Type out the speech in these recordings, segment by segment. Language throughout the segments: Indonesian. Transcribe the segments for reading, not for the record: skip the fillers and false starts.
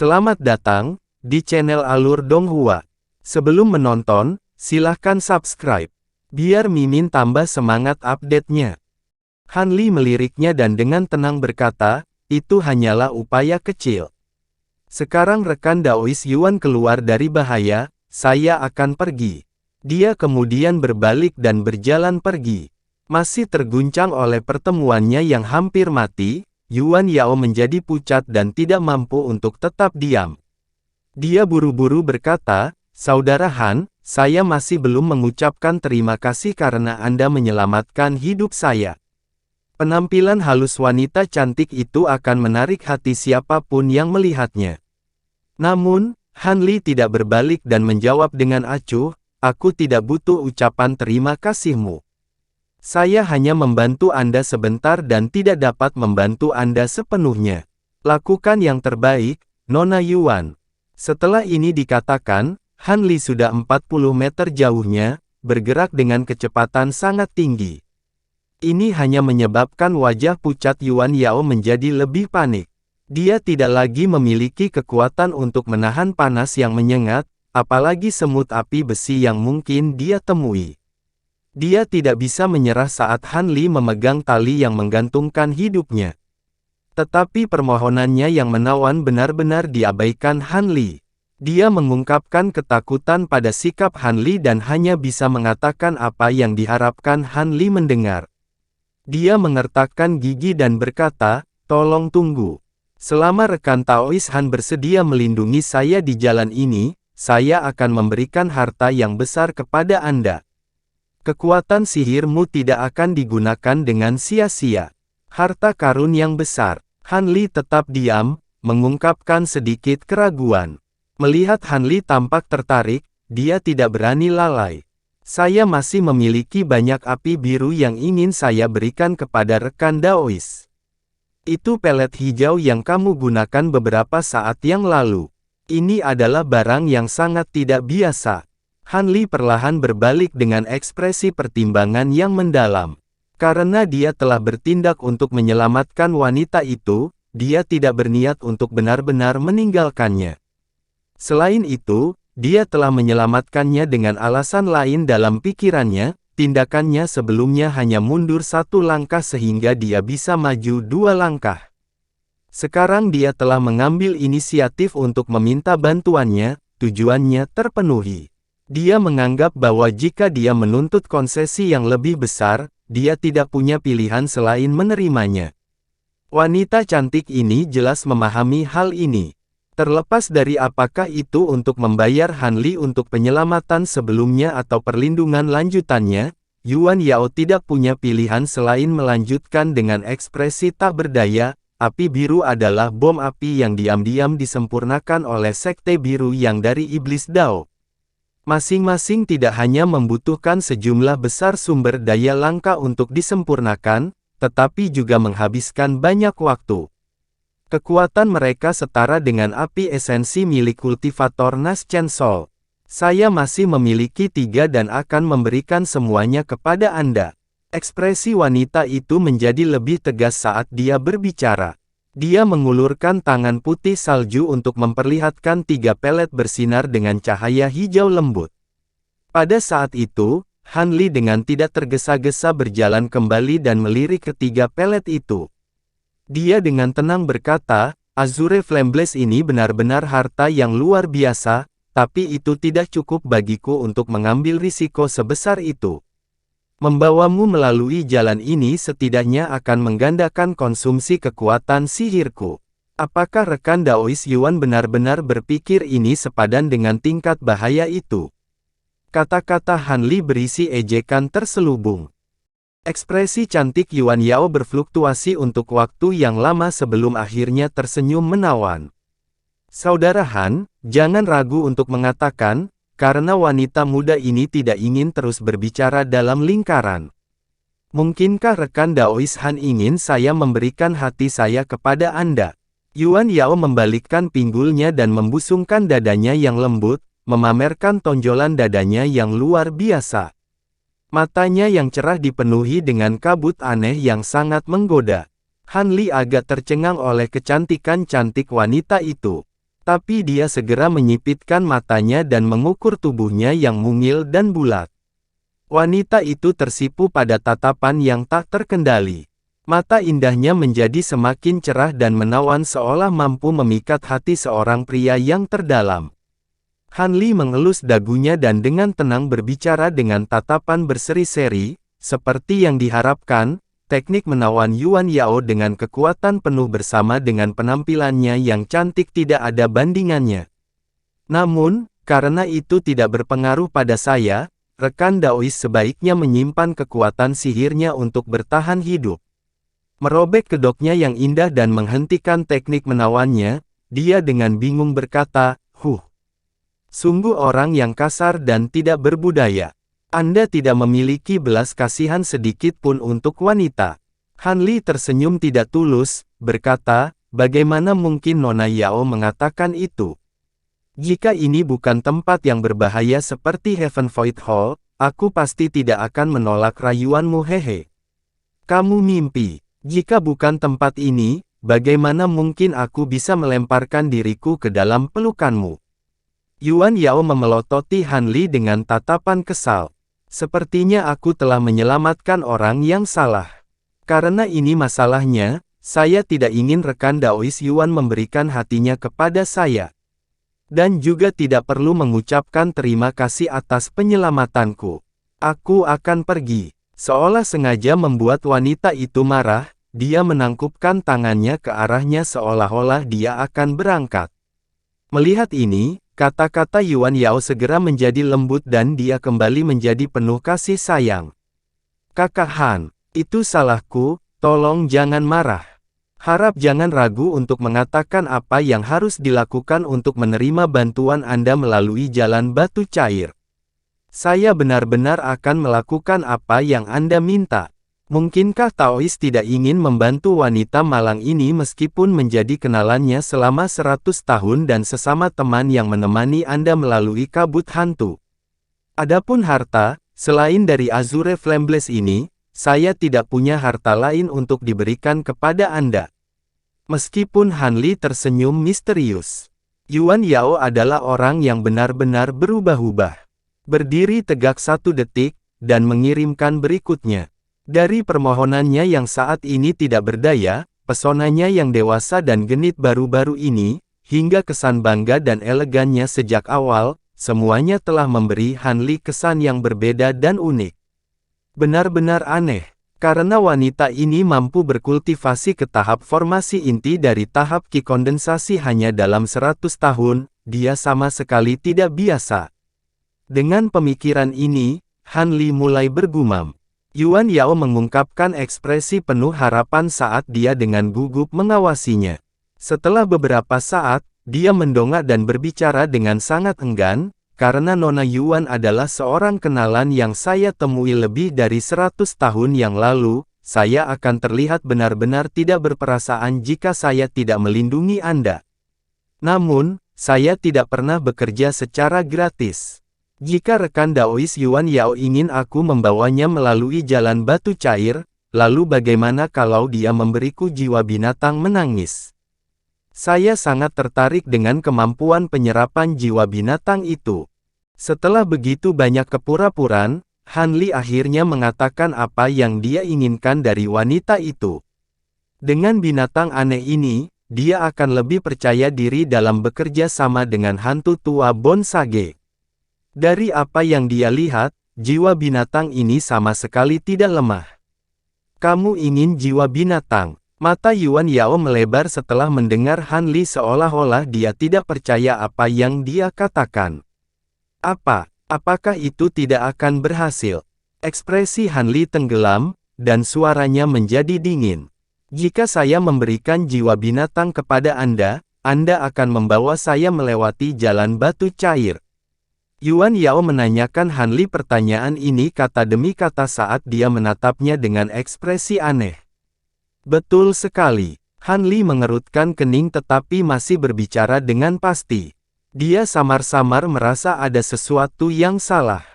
Selamat datang di channel Alur Donghua. Sebelum menonton, silahkan subscribe, biar Mimin tambah semangat update-nya. Han Li meliriknya dan dengan tenang berkata, itu hanyalah upaya kecil. Sekarang rekan Daois Yuan keluar dari bahaya, saya akan pergi. Dia kemudian berbalik dan berjalan pergi. Masih terguncang oleh pertemuannya yang hampir mati, Yuan Yao menjadi pucat dan tidak mampu untuk tetap diam. Dia buru-buru berkata, Saudara Han, saya masih belum mengucapkan terima kasih karena Anda menyelamatkan hidup saya. Penampilan halus wanita cantik itu akan menarik hati siapapun yang melihatnya. Namun, Han Li tidak berbalik dan menjawab dengan acuh, aku tidak butuh ucapan terima kasihmu. Saya hanya membantu Anda sebentar dan tidak dapat membantu Anda sepenuhnya. Lakukan yang terbaik, Nona Yuan. Setelah ini dikatakan, Han Li sudah 40 meter jauhnya, bergerak dengan kecepatan sangat tinggi. Ini hanya menyebabkan wajah pucat Yuan Yao menjadi lebih panik. Dia tidak lagi memiliki kekuatan untuk menahan panas yang menyengat, apalagi semut api besi yang mungkin dia temui. Dia tidak bisa menyerah saat Han Li memegang tali yang menggantungkan hidupnya. Tetapi permohonannya yang menawan benar-benar diabaikan Han Li. Dia mengungkapkan ketakutan pada sikap Han Li dan hanya bisa mengatakan apa yang diharapkan Han Li mendengar. Dia mengertakkan gigi dan berkata, tolong tunggu. Selama rekan Taois Han bersedia melindungi saya di jalan ini, saya akan memberikan harta yang besar kepada Anda. Kekuatan sihirmu tidak akan digunakan dengan sia-sia. Harta karun yang besar. Han Li tetap diam, mengungkapkan sedikit keraguan. Melihat Han Li tampak tertarik, dia tidak berani lalai. Saya masih memiliki banyak api biru yang ingin saya berikan kepada rekan Daois. Itu pelet hijau yang kamu gunakan beberapa saat yang lalu. Ini adalah barang yang sangat tidak biasa. Han Li perlahan berbalik dengan ekspresi pertimbangan yang mendalam. Karena dia telah bertindak untuk menyelamatkan wanita itu, dia tidak berniat untuk benar-benar meninggalkannya. Selain itu, dia telah menyelamatkannya dengan alasan lain dalam pikirannya, tindakannya sebelumnya hanya mundur satu langkah sehingga dia bisa maju dua langkah. Sekarang dia telah mengambil inisiatif untuk meminta bantuannya, tujuannya terpenuhi. Dia menganggap bahwa jika dia menuntut konsesi yang lebih besar, dia tidak punya pilihan selain menerimanya. Wanita cantik ini jelas memahami hal ini. Terlepas dari apakah itu untuk membayar Han Li untuk penyelamatan sebelumnya atau perlindungan lanjutannya, Yuan Yao tidak punya pilihan selain melanjutkan dengan ekspresi tak berdaya. Api biru adalah bom api yang diam-diam disempurnakan oleh Sekte Biru yang dari Iblis Dao. Masing-masing tidak hanya membutuhkan sejumlah besar sumber daya langka untuk disempurnakan, tetapi juga menghabiskan banyak waktu. Kekuatan mereka setara dengan api esensi milik kultivator Nas Chen Sol. Saya masih memiliki 3 dan akan memberikan semuanya kepada Anda. Ekspresi wanita itu menjadi lebih tegas saat dia berbicara. Dia mengulurkan tangan putih salju untuk memperlihatkan 3 pelet bersinar dengan cahaya hijau lembut. Pada saat itu, Han Li dengan tidak tergesa-gesa berjalan kembali dan melirik ketiga pelet itu. Dia dengan tenang berkata, Azure Flameblaze ini benar-benar harta yang luar biasa, tapi itu tidak cukup bagiku untuk mengambil risiko sebesar itu. Membawamu melalui jalan ini setidaknya akan menggandakan konsumsi kekuatan sihirku. Apakah rekan Daois Yuan benar-benar berpikir ini sepadan dengan tingkat bahaya itu? Kata-kata Han Li berisi ejekan terselubung. Ekspresi cantik Yuan Yao berfluktuasi untuk waktu yang lama sebelum akhirnya tersenyum menawan. Saudara Han, jangan ragu untuk mengatakan, karena wanita muda ini tidak ingin terus berbicara dalam lingkaran. Mungkinkah rekan Daois Han ingin saya memberikan hati saya kepada Anda? Yuan Yao membalikkan pinggulnya dan membusungkan dadanya yang lembut, memamerkan tonjolan dadanya yang luar biasa. Matanya yang cerah dipenuhi dengan kabut aneh yang sangat menggoda. Han Li agak tercengang oleh kecantikan cantik wanita itu. Tapi dia segera menyipitkan matanya dan mengukur tubuhnya yang mungil dan bulat. Wanita itu tersipu pada tatapan yang tak terkendali. Mata indahnya menjadi semakin cerah dan menawan seolah mampu memikat hati seorang pria yang terdalam. Han Li mengelus dagunya dan dengan tenang berbicara dengan tatapan berseri-seri, seperti yang diharapkan. Teknik menawan Yuan Yao dengan kekuatan penuh bersama dengan penampilannya yang cantik tidak ada bandingannya. Namun, karena itu tidak berpengaruh pada saya, rekan Daois sebaiknya menyimpan kekuatan sihirnya untuk bertahan hidup. Merobek kedoknya yang indah dan menghentikan teknik menawannya, dia dengan bingung berkata, sungguh orang yang kasar dan tidak berbudaya. Anda tidak memiliki belas kasihan sedikit pun untuk wanita. Han Li tersenyum tidak tulus, berkata, bagaimana mungkin Nona Yao mengatakan itu? Jika ini bukan tempat yang berbahaya seperti Heaven Void Hall, aku pasti tidak akan menolak rayuanmu hehe. Kamu mimpi. Jika bukan tempat ini, bagaimana mungkin aku bisa melemparkan diriku ke dalam pelukanmu? Yuan Yao memelototi Han Li dengan tatapan kesal. Sepertinya aku telah menyelamatkan orang yang salah. Karena ini masalahnya, saya tidak ingin rekan Daois Yuan memberikan hatinya kepada saya. Dan juga tidak perlu mengucapkan terima kasih atas penyelamatanku. Aku akan pergi. Seolah sengaja membuat wanita itu marah, dia menangkupkan tangannya ke arahnya seolah-olah dia akan berangkat. Melihat ini, kata-kata Yuan Yao segera menjadi lembut dan dia kembali menjadi penuh kasih sayang. Kakak Han, itu salahku, tolong jangan marah. Harap jangan ragu untuk mengatakan apa yang harus dilakukan untuk menerima bantuan Anda melalui jalan batu cair. Saya benar-benar akan melakukan apa yang Anda minta. Mungkinkah Taois tidak ingin membantu wanita malang ini meskipun menjadi kenalannya selama 100 tahun dan sesama teman yang menemani Anda melalui kabut hantu? Adapun harta, selain dari Azure Flambless ini, saya tidak punya harta lain untuk diberikan kepada Anda. Meskipun Han Li tersenyum misterius, Yuan Yao adalah orang yang benar-benar berubah-ubah. Berdiri tegak 1 detik, dan mengirimkan berikutnya. Dari permohonannya yang saat ini tidak berdaya, pesonanya yang dewasa dan genit baru-baru ini, hingga kesan bangga dan elegannya sejak awal, semuanya telah memberi Han Li kesan yang berbeda dan unik. Benar-benar aneh, karena wanita ini mampu berkultivasi ke tahap formasi inti dari tahap ki kondensasi hanya dalam 100 tahun, dia sama sekali tidak biasa. Dengan pemikiran ini, Han Li mulai bergumam. Yuan Yao mengungkapkan ekspresi penuh harapan saat dia dengan gugup mengawasinya. Setelah beberapa saat, dia mendongak dan berbicara dengan sangat enggan, karena Nona Yuan adalah seorang kenalan yang saya temui lebih dari 100 tahun yang lalu, saya akan terlihat benar-benar tidak berperasaan jika saya tidak melindungi Anda. Namun, saya tidak pernah bekerja secara gratis. Jika rekan Daois Yuan Yao ingin aku membawanya melalui jalan batu cair, lalu bagaimana kalau dia memberiku jiwa binatang menangis? Saya sangat tertarik dengan kemampuan penyerapan jiwa binatang itu. Setelah begitu banyak kepura-puraan, Han Li akhirnya mengatakan apa yang dia inginkan dari wanita itu. Dengan binatang aneh ini, dia akan lebih percaya diri dalam bekerja sama dengan hantu tua Bonsage. Dari apa yang dia lihat, jiwa binatang ini sama sekali tidak lemah. Kamu ingin jiwa binatang? Mata Yuan Yao melebar setelah mendengar Han Li seolah-olah dia tidak percaya apa yang dia katakan. Apakah itu tidak akan berhasil? Ekspresi Han Li tenggelam, dan suaranya menjadi dingin. Jika saya memberikan jiwa binatang kepada Anda akan membawa saya melewati jalan batu cair. Yuan Yao menanyakan Han Li pertanyaan ini kata demi kata saat dia menatapnya dengan ekspresi aneh. Betul sekali. Han Li mengerutkan kening tetapi masih berbicara dengan pasti. Dia samar-samar merasa ada sesuatu yang salah.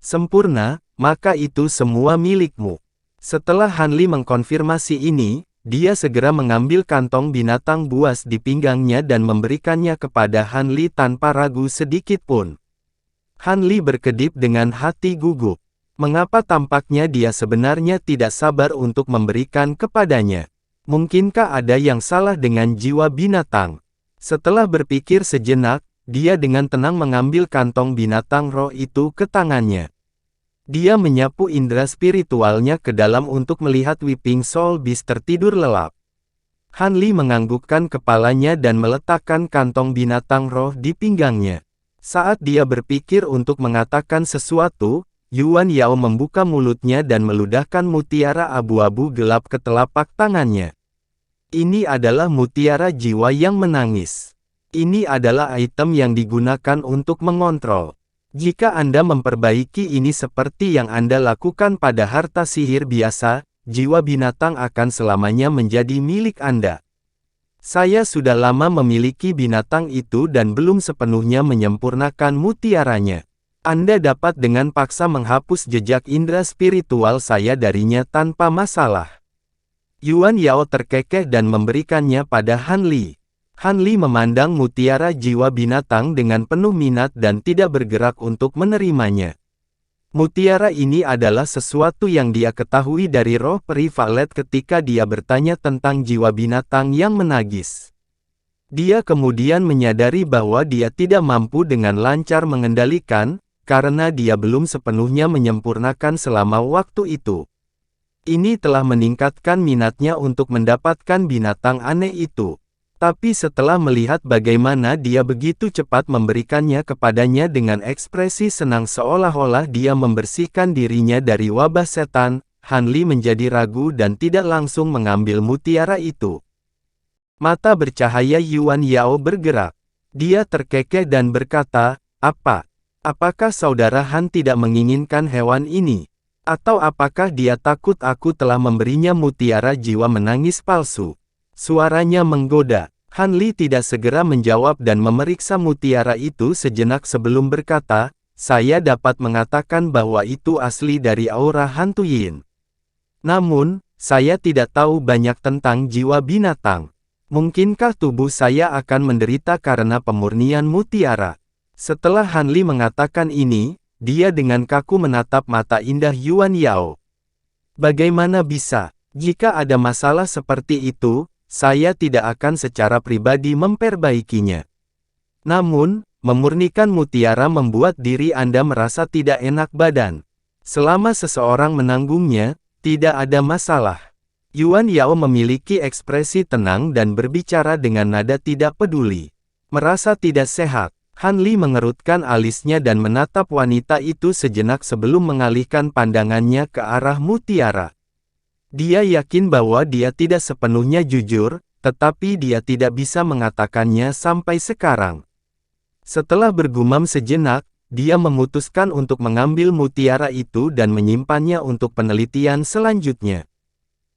Sempurna, maka itu semua milikmu. Setelah Han Li mengkonfirmasi ini, dia segera mengambil kantong binatang buas di pinggangnya dan memberikannya kepada Han Li tanpa ragu sedikit pun. Han Li berkedip dengan hati gugup. Mengapa tampaknya dia sebenarnya tidak sabar untuk memberikan kepadanya? Mungkinkah ada yang salah dengan jiwa binatang? Setelah berpikir sejenak, dia dengan tenang mengambil kantong binatang roh itu ke tangannya. Dia menyapu indera spiritualnya ke dalam untuk melihat Weeping Soul Beast tertidur lelap. Han Li menganggukkan kepalanya dan meletakkan kantong binatang roh di pinggangnya. Saat dia berpikir untuk mengatakan sesuatu, Yuan Yao membuka mulutnya dan meludahkan mutiara abu-abu gelap ke telapak tangannya. Ini adalah mutiara jiwa yang menangis. Ini adalah item yang digunakan untuk mengontrol. Jika Anda memperbaiki ini seperti yang Anda lakukan pada harta sihir biasa, jiwa binatang akan selamanya menjadi milik Anda. Saya sudah lama memiliki binatang itu dan belum sepenuhnya menyempurnakan mutiaranya. Anda dapat dengan paksa menghapus jejak indera spiritual saya darinya tanpa masalah. Yuan Yao terkekeh dan memberikannya pada Han Li. Han Li memandang mutiara jiwa binatang dengan penuh minat dan tidak bergerak untuk menerimanya. Mutiara ini adalah sesuatu yang dia ketahui dari roh peri Violet ketika dia bertanya tentang jiwa binatang yang menagis. Dia kemudian menyadari bahwa dia tidak mampu dengan lancar mengendalikan, karena dia belum sepenuhnya menyempurnakan selama waktu itu. Ini telah meningkatkan minatnya untuk mendapatkan binatang aneh itu. Tapi setelah melihat bagaimana dia begitu cepat memberikannya kepadanya dengan ekspresi senang seolah-olah dia membersihkan dirinya dari wabah setan, Han Li menjadi ragu dan tidak langsung mengambil mutiara itu. Mata bercahaya Yuan Yao bergerak. Dia terkekeh dan berkata, "Apa? Apakah saudara Han tidak menginginkan hewan ini? Atau apakah dia takut aku telah memberinya mutiara jiwa menangis palsu?" Suaranya menggoda. Han Li tidak segera menjawab dan memeriksa mutiara itu sejenak sebelum berkata, "Saya dapat mengatakan bahwa itu asli dari aura hantu Yin. Namun, saya tidak tahu banyak tentang jiwa binatang. Mungkinkah tubuh saya akan menderita karena pemurnian mutiara?" Setelah Han Li mengatakan ini, dia dengan kaku menatap mata indah Yuan Yao. "Bagaimana bisa? Jika ada masalah seperti itu, saya tidak akan secara pribadi memperbaikinya. Namun, memurnikan mutiara membuat diri Anda merasa tidak enak badan. Selama seseorang menanggungnya, tidak ada masalah." Yuan Yao memiliki ekspresi tenang dan berbicara dengan nada tidak peduli. Merasa tidak sehat, Han Li mengerutkan alisnya dan menatap wanita itu sejenak sebelum mengalihkan pandangannya ke arah mutiara. Dia yakin bahwa dia tidak sepenuhnya jujur, tetapi dia tidak bisa mengatakannya sampai sekarang. Setelah bergumam sejenak, dia memutuskan untuk mengambil mutiara itu dan menyimpannya untuk penelitian selanjutnya.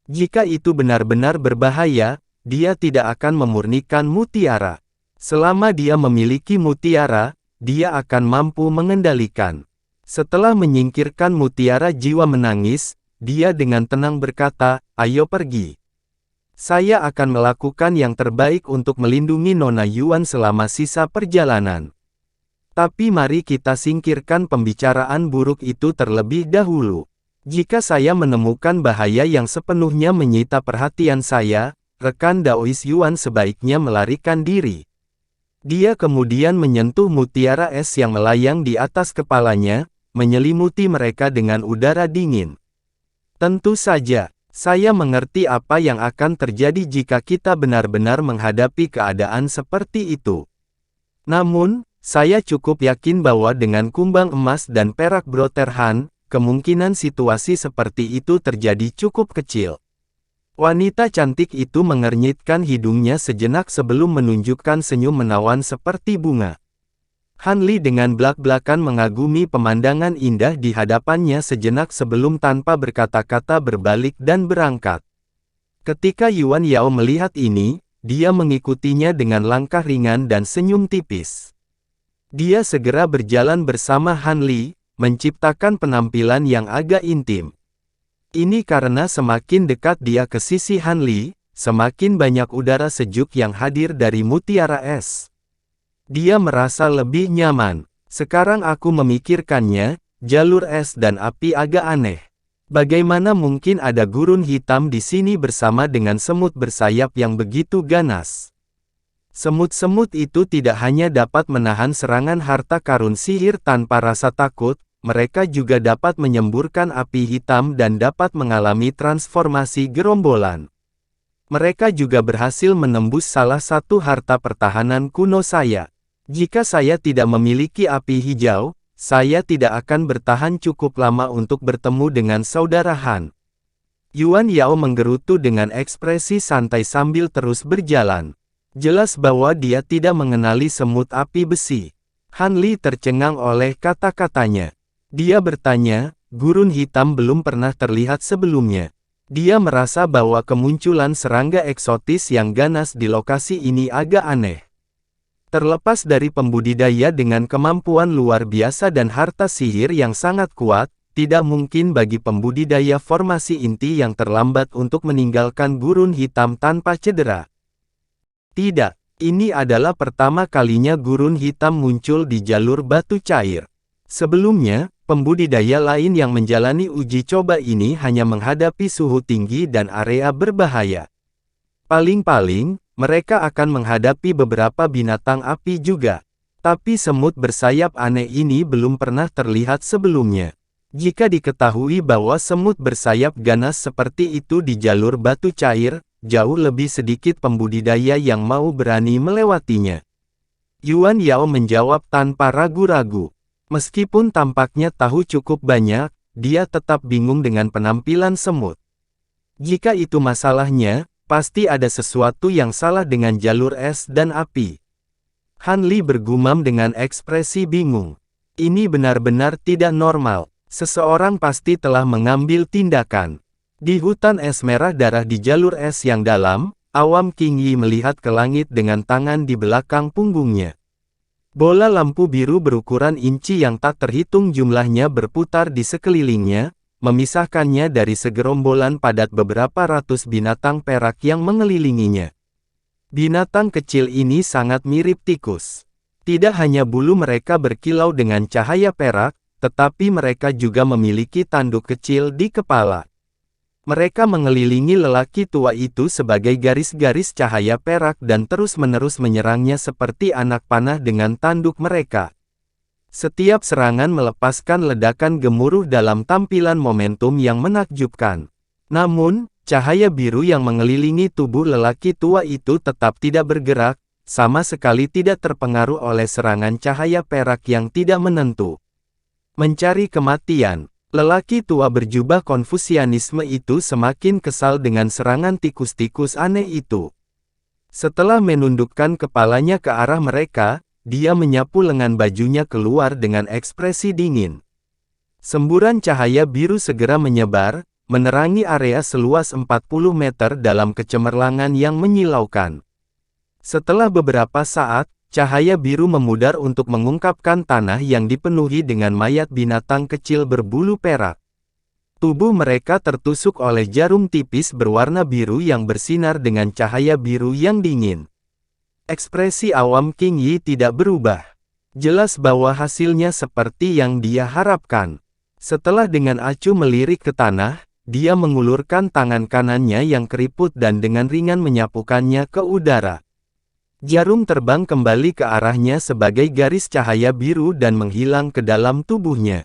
Jika itu benar-benar berbahaya, dia tidak akan memurnikan mutiara. Selama dia memiliki mutiara, dia akan mampu mengendalikan. Setelah menyingkirkan mutiara jiwa menangis, dia dengan tenang berkata, "Ayo pergi. Saya akan melakukan yang terbaik untuk melindungi Nona Yuan selama sisa perjalanan. Tapi mari kita singkirkan pembicaraan buruk itu terlebih dahulu. Jika saya menemukan bahaya yang sepenuhnya menyita perhatian saya, rekan Daois Yuan sebaiknya melarikan diri." Dia kemudian menyentuh mutiara es yang melayang di atas kepalanya, menyelimuti mereka dengan udara dingin. "Tentu saja, saya mengerti apa yang akan terjadi jika kita benar-benar menghadapi keadaan seperti itu. Namun, saya cukup yakin bahwa dengan kumbang emas dan perak Brotherhan, kemungkinan situasi seperti itu terjadi cukup kecil." Wanita cantik itu mengernyitkan hidungnya sejenak sebelum menunjukkan senyum menawan seperti bunga. Han Li dengan belak-belakan mengagumi pemandangan indah di hadapannya sejenak sebelum tanpa berkata-kata berbalik dan berangkat. Ketika Yuan Yao melihat ini, dia mengikutinya dengan langkah ringan dan senyum tipis. Dia segera berjalan bersama Han Li, menciptakan penampilan yang agak intim. Ini karena semakin dekat dia ke sisi Hanli, semakin banyak udara sejuk yang hadir dari mutiara es. Dia merasa lebih nyaman. Sekarang aku memikirkannya, jalur es dan api agak aneh. Bagaimana mungkin ada gurun hitam di sini bersama dengan semut bersayap yang begitu ganas? Semut-semut itu tidak hanya dapat menahan serangan harta karun sihir tanpa rasa takut, mereka juga dapat menyemburkan api hitam dan dapat mengalami transformasi gerombolan. Mereka juga berhasil menembus salah satu harta pertahanan kuno saya. Jika saya tidak memiliki api hijau, saya tidak akan bertahan cukup lama untuk bertemu dengan saudara Han. Yuan Yao menggerutu dengan ekspresi santai sambil terus berjalan. Jelas bahwa dia tidak mengenali semut api besi. Han Li tercengang oleh kata-katanya. Dia bertanya, gurun hitam belum pernah terlihat sebelumnya. Dia merasa bahwa kemunculan serangga eksotis yang ganas di lokasi ini agak aneh. Terlepas dari pembudidaya dengan kemampuan luar biasa dan harta sihir yang sangat kuat, tidak mungkin bagi pembudidaya formasi inti yang terlambat untuk meninggalkan gurun hitam tanpa cedera. Tidak, ini adalah pertama kalinya gurun hitam muncul di jalur batu cair. Sebelumnya, pembudidaya lain yang menjalani uji coba ini hanya menghadapi suhu tinggi dan area berbahaya. Paling-paling, mereka akan menghadapi beberapa binatang api juga. Tapi semut bersayap aneh ini belum pernah terlihat sebelumnya. Jika diketahui bahwa semut bersayap ganas seperti itu di jalur batu cair, jauh lebih sedikit pembudidaya yang mau berani melewatinya. Yuan Yao menjawab tanpa ragu-ragu. Meskipun tampaknya tahu cukup banyak, dia tetap bingung dengan penampilan semut. Jika itu masalahnya, pasti ada sesuatu yang salah dengan jalur es dan api. Han Li bergumam dengan ekspresi bingung. Ini benar-benar tidak normal. Seseorang pasti telah mengambil tindakan. Di hutan es merah darah di jalur es yang dalam, Awam King Yi melihat ke langit dengan tangan di belakang punggungnya. Bola lampu biru berukuran inci yang tak terhitung jumlahnya berputar di sekelilingnya, memisahkannya dari segerombolan padat beberapa ratus binatang perak yang mengelilinginya. Binatang kecil ini sangat mirip tikus. Tidak hanya bulu mereka berkilau dengan cahaya perak, tetapi mereka juga memiliki tanduk kecil di kepala. Mereka mengelilingi lelaki tua itu sebagai garis-garis cahaya perak dan terus-menerus menyerangnya seperti anak panah dengan tanduk mereka. Setiap serangan melepaskan ledakan gemuruh dalam tampilan momentum yang menakjubkan. Namun, cahaya biru yang mengelilingi tubuh lelaki tua itu tetap tidak bergerak, sama sekali tidak terpengaruh oleh serangan cahaya perak yang tidak menentu. Mencari kematian. Lelaki tua berjubah Konfusianisme itu semakin kesal dengan serangan tikus-tikus aneh itu. Setelah menundukkan kepalanya ke arah mereka, dia menyapu lengan bajunya keluar dengan ekspresi dingin. Semburan cahaya biru segera menyebar, menerangi area seluas 40 meter dalam kecemerlangan yang menyilaukan. Setelah beberapa saat, cahaya biru memudar untuk mengungkapkan tanah yang dipenuhi dengan mayat binatang kecil berbulu perak. Tubuh mereka tertusuk oleh jarum tipis berwarna biru yang bersinar dengan cahaya biru yang dingin. Ekspresi Awam King Yi tidak berubah. Jelas bahwa hasilnya seperti yang dia harapkan. Setelah dengan acuh melirik ke tanah, dia mengulurkan tangan kanannya yang keriput dan dengan ringan menyapukannya ke udara. Jarum terbang kembali ke arahnya sebagai garis cahaya biru dan menghilang ke dalam tubuhnya.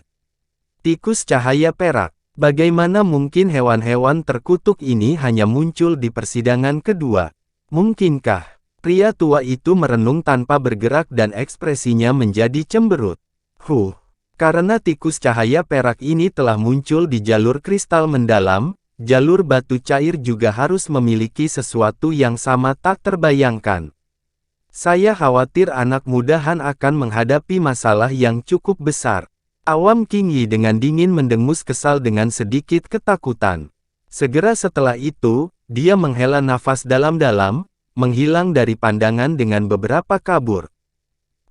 Tikus cahaya perak. Bagaimana mungkin hewan-hewan terkutuk ini hanya muncul di persidangan kedua? Mungkinkah? Pria tua itu merenung tanpa bergerak dan ekspresinya menjadi cemberut. Karena tikus cahaya perak ini telah muncul di jalur kristal mendalam, jalur batu cair juga harus memiliki sesuatu yang sama tak terbayangkan. Saya khawatir anak muda Han akan menghadapi masalah yang cukup besar. Awam King Yi dengan dingin mendengus kesal dengan sedikit ketakutan. Segera setelah itu, dia menghela nafas dalam-dalam, menghilang dari pandangan dengan beberapa kabur.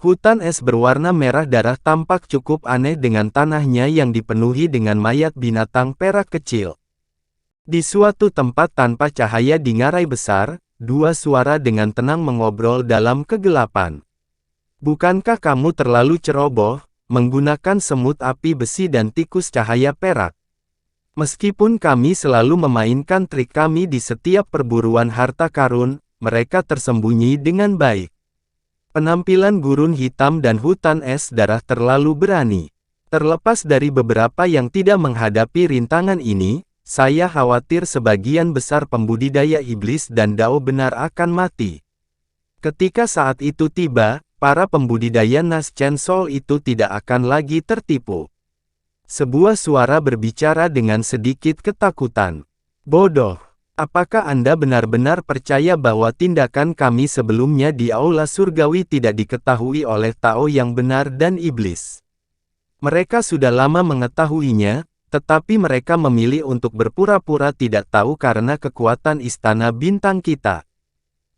Hutan es berwarna merah darah tampak cukup aneh dengan tanahnya yang dipenuhi dengan mayat binatang perak kecil. Di suatu tempat tanpa cahaya di ngarai besar, dua suara dengan tenang mengobrol dalam kegelapan. Bukankah kamu terlalu ceroboh, menggunakan semut api besi dan tikus cahaya perak? Meskipun kami selalu memainkan trik kami di setiap perburuan harta karun, mereka tersembunyi dengan baik. Penampilan gurun hitam dan hutan es darah terlalu berani. Terlepas dari beberapa yang tidak menghadapi rintangan ini, saya khawatir sebagian besar pembudidaya iblis dan Dao benar akan mati. Ketika saat itu tiba, para pembudidaya Nas Chen Sol itu tidak akan lagi tertipu. Sebuah suara berbicara dengan sedikit ketakutan. Bodoh, apakah Anda benar-benar percaya bahwa tindakan kami sebelumnya di Aula Surgawi tidak diketahui oleh Tao yang benar dan iblis? Mereka sudah lama mengetahuinya, tetapi mereka memilih untuk berpura-pura tidak tahu karena kekuatan istana bintang kita.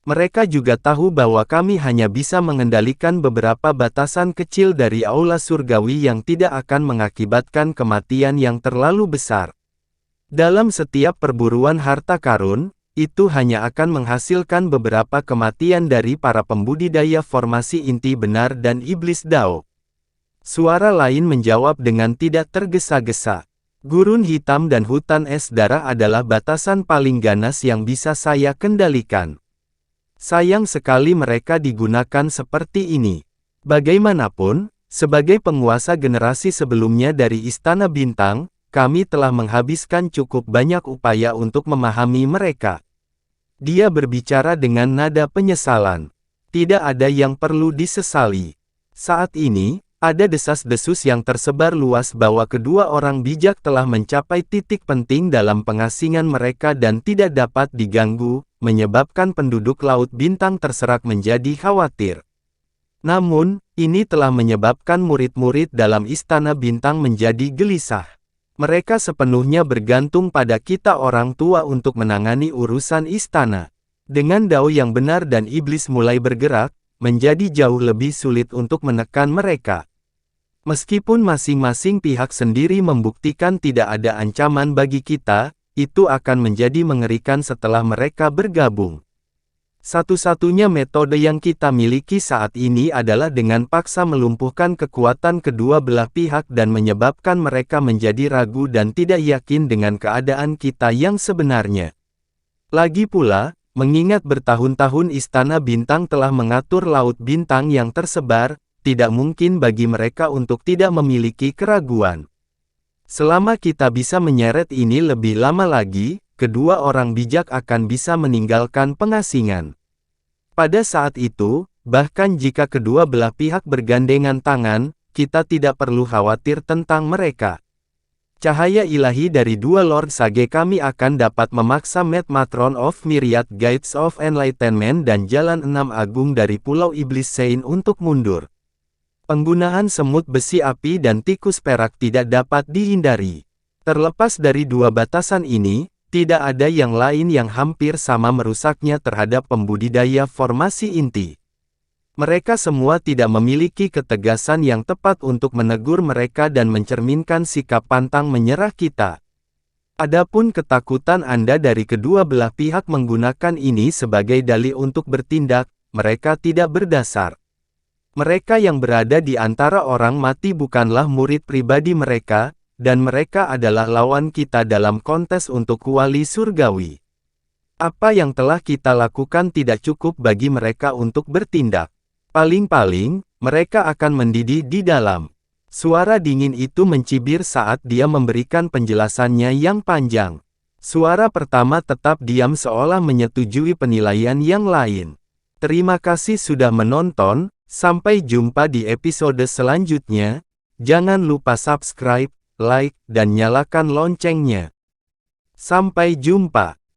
Mereka juga tahu bahwa kami hanya bisa mengendalikan beberapa batasan kecil dari Aula Surgawi yang tidak akan mengakibatkan kematian yang terlalu besar. Dalam setiap perburuan harta karun, itu hanya akan menghasilkan beberapa kematian dari para pembudidaya formasi inti benar dan iblis Dao. Suara lain menjawab dengan tidak tergesa-gesa. Gurun hitam dan hutan es darah adalah batasan paling ganas yang bisa saya kendalikan. Sayang sekali mereka digunakan seperti ini. Bagaimanapun, sebagai penguasa generasi sebelumnya dari Istana Bintang, kami telah menghabiskan cukup banyak upaya untuk memahami mereka. Dia berbicara dengan nada penyesalan. Tidak ada yang perlu disesali. Saat ini, ada desas-desus yang tersebar luas bahwa kedua orang bijak telah mencapai titik penting dalam pengasingan mereka dan tidak dapat diganggu, menyebabkan penduduk Laut Bintang terserak menjadi khawatir. Namun, ini telah menyebabkan murid-murid dalam Istana Bintang menjadi gelisah. Mereka sepenuhnya bergantung pada kita orang tua untuk menangani urusan istana. Dengan Dao yang benar dan iblis mulai bergerak, menjadi jauh lebih sulit untuk menekan mereka. Meskipun masing-masing pihak sendiri membuktikan tidak ada ancaman bagi kita, itu akan menjadi mengerikan setelah mereka bergabung. Satu-satunya metode yang kita miliki saat ini adalah dengan paksa melumpuhkan kekuatan kedua belah pihak dan menyebabkan mereka menjadi ragu dan tidak yakin dengan keadaan kita yang sebenarnya. Lagi pula, mengingat bertahun-tahun Istana Bintang telah mengatur Laut Bintang yang tersebar, tidak mungkin bagi mereka untuk tidak memiliki keraguan. Selama kita bisa menyeret ini lebih lama lagi, kedua orang bijak akan bisa meninggalkan pengasingan. Pada saat itu, bahkan jika kedua belah pihak bergandengan tangan, kita tidak perlu khawatir tentang mereka. Cahaya ilahi dari dua Lord Sage kami akan dapat memaksa Matron of Myriad Guides of Enlightenment dan Jalan Enam Agung dari Pulau Iblis Sein untuk mundur. Penggunaan semut besi api dan tikus perak tidak dapat dihindari. Terlepas dari dua batasan ini, tidak ada yang lain yang hampir sama merusaknya terhadap pembudidaya formasi inti. Mereka semua tidak memiliki ketegasan yang tepat untuk menegur mereka dan mencerminkan sikap pantang menyerah kita. Adapun ketakutan Anda dari kedua belah pihak menggunakan ini sebagai dalih untuk bertindak, mereka tidak berdasar. Mereka yang berada di antara orang mati bukanlah murid pribadi mereka, dan mereka adalah lawan kita dalam kontes untuk kuali surgawi. Apa yang telah kita lakukan tidak cukup bagi mereka untuk bertindak. Paling-paling, mereka akan mendidih di dalam. Suara dingin itu mencibir saat dia memberikan penjelasannya yang panjang. Suara pertama tetap diam seolah menyetujui penilaian yang lain. Terima kasih sudah menonton. Sampai jumpa di episode selanjutnya. Jangan lupa subscribe, like, dan nyalakan loncengnya. Sampai jumpa.